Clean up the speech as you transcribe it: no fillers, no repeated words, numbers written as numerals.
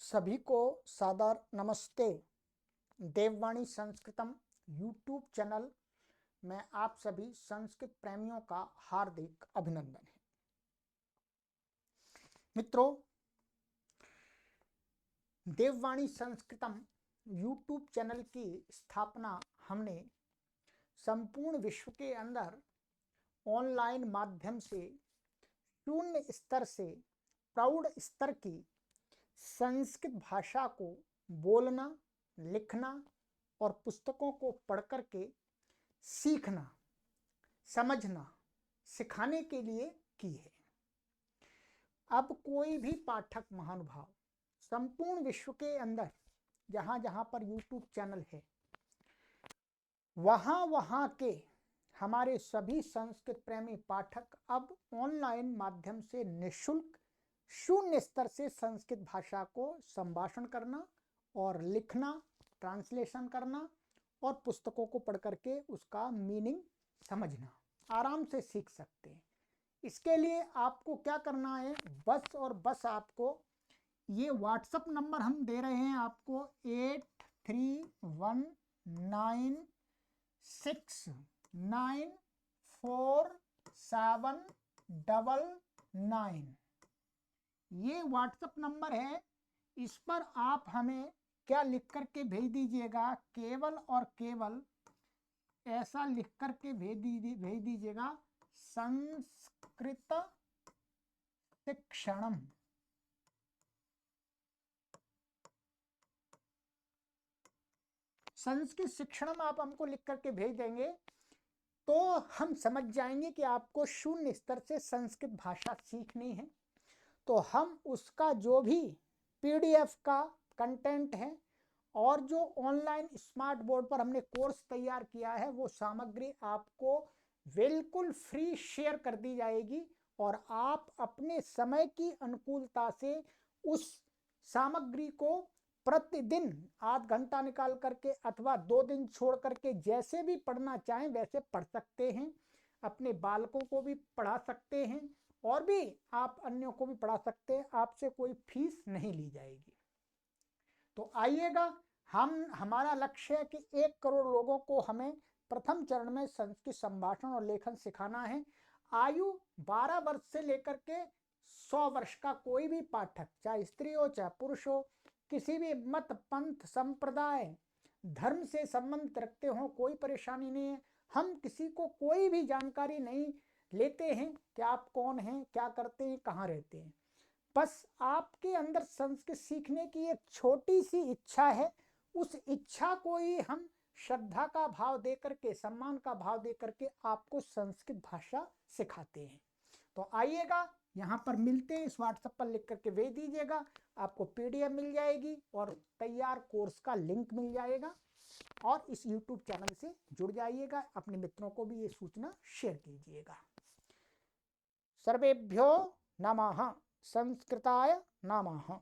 सभी को सादर नमस्ते। देववाणी संस्कृतम यूट्यूब चैनल में आप सभी संस्कृत प्रेमियों का हार्दिक अभिनंदन है। मित्रों, देववाणी संस्कृतम यूट्यूब चैनल की स्थापना हमने संपूर्ण विश्व के अंदर ऑनलाइन माध्यम से शून्य स्तर से प्रौढ़ स्तर की संस्कृत भाषा को बोलना, लिखना और पुस्तकों को पढ़ कर के सीखना, समझना, सिखाने के लिए की है। अब कोई भी पाठक महानुभाव संपूर्ण विश्व के अंदर जहाँ जहाँ पर YouTube चैनल है, वहाँ के हमारे सभी संस्कृत प्रेमी पाठक अब ऑनलाइन माध्यम से निःशुल्क शून्य स्तर से संस्कृत भाषा को संभाषण करना और लिखना, ट्रांसलेशन करना और पुस्तकों को पढ़ करके उसका मीनिंग समझना आराम से सीख सकते हैं। इसके लिए आपको क्या करना है, बस और बस आपको ये व्हाट्सएप नंबर हम दे रहे हैं आपको 8319694799। ये व्हाट्सएप नंबर है। इस पर आप हमें क्या लिख करके भेज दीजिएगा, केवल और केवल ऐसा लिख करके भेज दीजिएगा, संस्कृत शिक्षणम। संस्कृत शिक्षणम आप हमको लिख करके भेज देंगे तो हम समझ जाएंगे कि आपको शून्य स्तर से संस्कृत भाषा सीखनी है। तो हम उसका जो भी PDF का कंटेंट है और जो ऑनलाइन स्मार्ट बोर्ड पर हमने कोर्स तैयार किया है, वो सामग्री आपको बिल्कुल फ्री शेयर कर दी जाएगी और आप अपने समय की अनुकूलता से उस सामग्री को प्रतिदिन आध घंटा निकाल करके अथवा 2 दिन छोड़ करके जैसे भी पढ़ना चाहें वैसे पढ़ सकते हैं। अपने बालकों को भी पढ़ा सकते हैं और भी आप अन्यों को भी पढ़ा सकते हैं। आपसे कोई फीस नहीं ली जाएगी। तो आइएगा, हमारा लक्ष्य है कि 1 करोड़ लोगों को हमें प्रथम चरण में संस्कृत संभाषण और लेखन सिखाना है। आयु 12 वर्ष से लेकर के 100 वर्ष का कोई भी पाठक, चाहे स्त्री हो चाहे पुरुष हो, किसी भी मत, पंथ, संप्रदाय, धर्म से संबंध रखते हो, कोई परेशानी नहीं है। हम किसी को कोई भी जानकारी नहीं लेते हैं कि आप कौन हैं, क्या करते हैं, कहाँ रहते हैं। बस आपके अंदर संस्कृत सीखने की एक छोटी सी इच्छा है। उस इच्छा को ही हम श्रद्धा का भाव देकर के, सम्मान का भाव देकर के आपको संस्कृत भाषा सिखाते हैं। तो आइएगा, यहाँ पर मिलते हैं। इस व्हाट्सएप पर लिख करके भेज दीजिएगा, आपको PDF मिल जाएगी और तैयार कोर्स का लिंक मिल जाएगा। और इस YouTube चैनल से जुड़ जाइएगा। अपने मित्रों को भी ये सूचना शेयर कीजिएगा। सर्वेभ्यो नमः। संस्कृताय नमः।